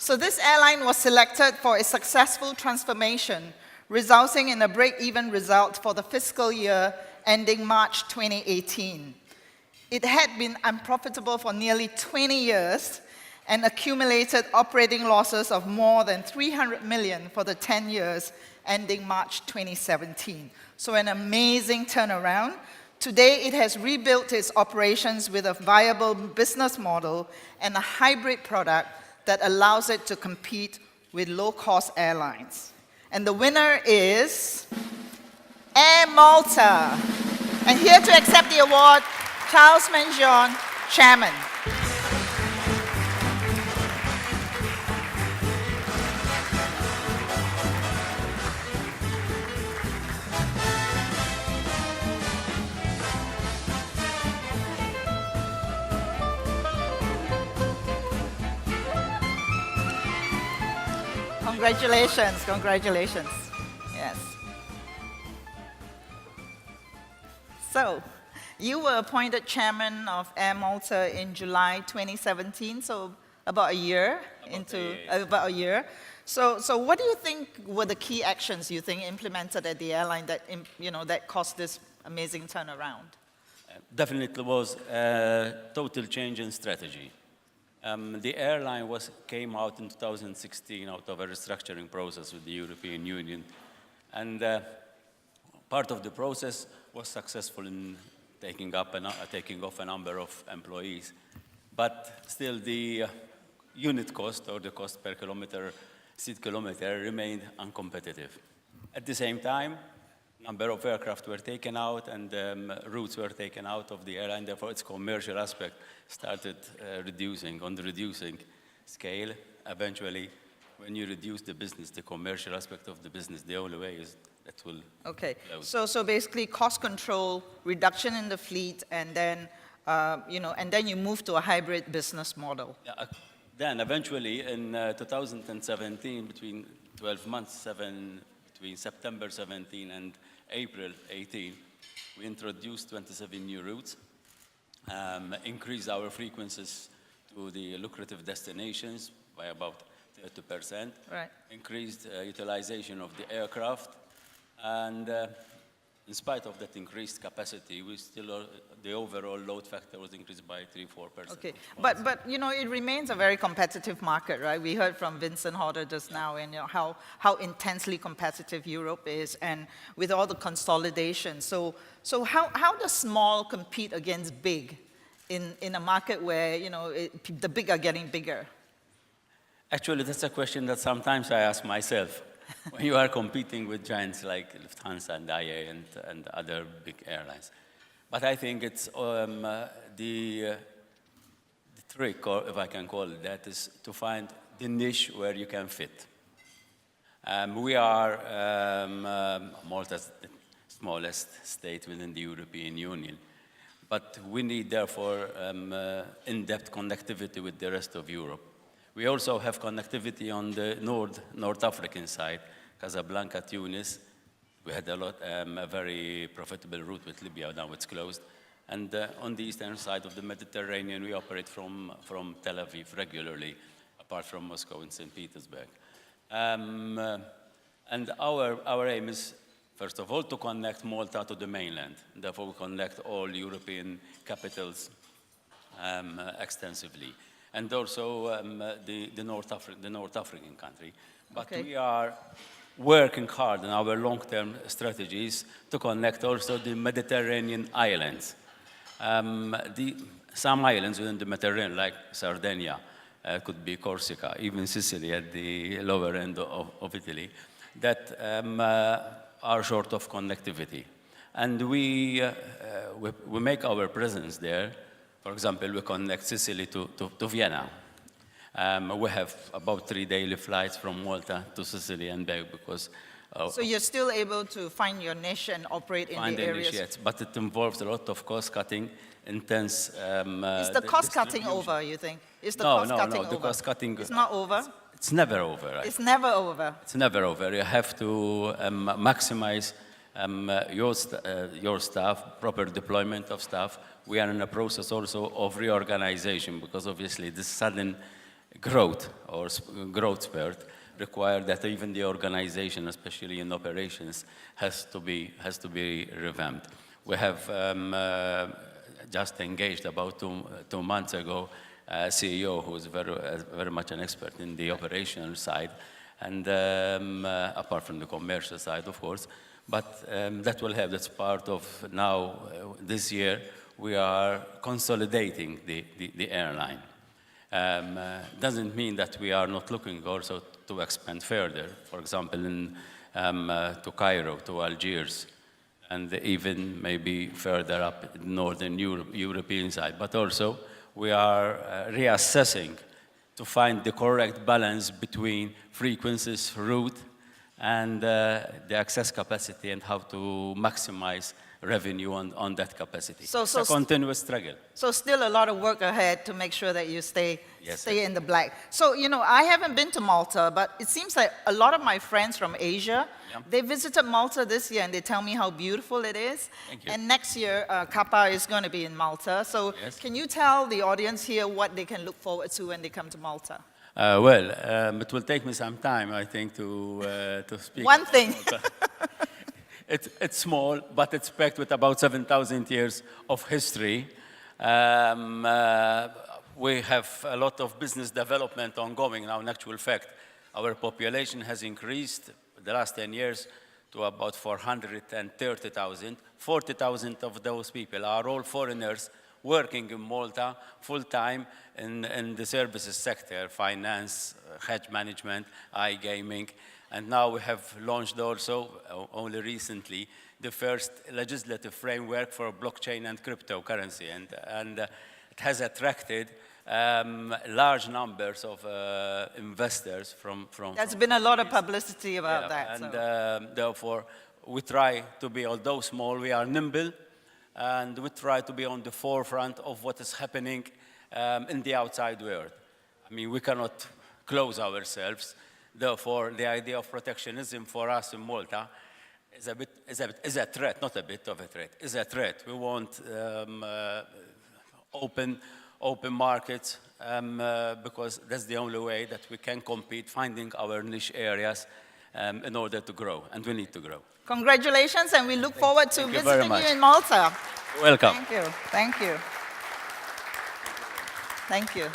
So this airline was selected for a successful transformation, resulting in a break-even result for the fiscal year ending March 2018. It had been unprofitable for nearly 20 years and accumulated operating losses of more than 300 million for the 10 years ending March 2017. So an amazing turnaround. Today, it has rebuilt its operations with a viable business model and a hybrid product that allows it to compete with low-cost airlines. And the winner is Air Malta. And here to accept the award, Charles Mangione, Chairman. Congratulations, congratulations. Yes. So, you were appointed chairman of Air Malta in July 2017, so about a year about a year. So what do you think were the key actions you think implemented at the airline that that caused this amazing turnaround? Definitely was a total change in strategy. The airline came out in 2016 out of a restructuring process with the European Union, and part of the process was successful in taking off a number of employees, but still the unit cost or the cost per seat kilometer remained uncompetitive. At the same time, number of aircraft were taken out and routes were taken out of the airline, therefore its commercial aspect started reducing on the reducing scale. Eventually, when you reduce the business, the commercial aspect of the business, the only way is that will close. So basically cost control, reduction in the fleet, and then and then you move to a hybrid business model. Yeah, then eventually in 2017, between 12 months, between September 17 and April 18, we introduced 27 new routes, increased our frequencies to the lucrative destinations by about 30%, right. Increased utilization of the aircraft, and in spite of that increased capacity, the overall load factor was increased by 3-4%. Okay, but it remains a very competitive market, right? We heard from Vincent Hodder just now, and how intensely competitive Europe is, and with all the consolidation. So how does small compete against big in a market where the big are getting bigger? Actually, that's a question that sometimes I ask myself. When you are competing with giants like Lufthansa and IA and other big airlines. But I think it's the trick, or if I can call it that, is to find the niche where you can fit. We are Malta's smallest state within the European Union, but we need, therefore, in-depth connectivity with the rest of Europe. We also have connectivity on the North African side, Casablanca, Tunis. We had a very profitable route with Libya, now it's closed. And on the eastern side of the Mediterranean, we operate from Tel Aviv regularly, apart from Moscow and St. Petersburg. And our aim is, first of all, to connect Malta to the mainland. Therefore, we connect all European capitals extensively. And also the North African country. But we are working hard in our long-term strategies to connect also the Mediterranean islands. Some islands within the Mediterranean, like Sardinia, could be Corsica, even Sicily at the lower end of Italy, that are short of connectivity. And we make our presence there. For example, we connect Sicily to Vienna. We have about 3 daily flights from Malta to Sicily and back because... so you're still able to find your niche and operate in the areas? Yes, but it involves a lot of cost-cutting, intense... is the cost-cutting over, you think? Is the cost-cutting over? The cost-cutting... It's not over? It's never over. Right? It's never over? It's never over. You have to maximize your staff, proper deployment of staff. We are in a process also of reorganization because obviously this sudden growth or growth spurt require that even the organization, especially in operations, has to be revamped. We have just engaged about two months ago a CEO who is very much an expert in the operational side, and apart from the commercial side, of course. But that will help. That's part of now, this year, we are consolidating the airline. Doesn't mean that we are not looking also to expand further, for example, to Cairo, to Algiers, and even maybe further up northern European side. But also, we are reassessing to find the correct balance between frequencies, route, and the access capacity, and how to maximize revenue on that capacity. So it's a continuous struggle. So still a lot of work ahead to make sure that you stay Yes, in the black. So, you know, I haven't been to Malta, but it seems like a lot of my friends from Asia, they visited Malta this year, and they tell me how beautiful it is. Thank you. And next year, Capa is going to be in Malta. So Yes. can you tell the audience here what they can look forward to when they come to Malta? It will take me some time, I think, to speak. One thing. It's small, but it's packed with about 7,000 years of history. We have a lot of business development ongoing now. In actual fact, our population has increased the last 10 years to about 430,000. 40,000 of those people are all foreigners working in Malta full-time in the services sector, finance, hedge management, iGaming. And now we have launched also, only recently, the first legislative framework for blockchain and cryptocurrency. And it has attracted large numbers of investors from There's been a lot of publicity about that. And So. therefore, we try to be, although small, we are nimble, and we try to be on the forefront of what is happening in the outside world. I mean, we cannot close ourselves. Therefore, the idea of protectionism for us in Malta is a threat, not a bit of a threat, is a threat. We want open markets because that's the only way that we can compete, finding our niche areas in order to grow, and we need to grow. Congratulations, and we look forward to Thank you very visiting much. you in Malta. Welcome. Thank you. Thank you. Thank you.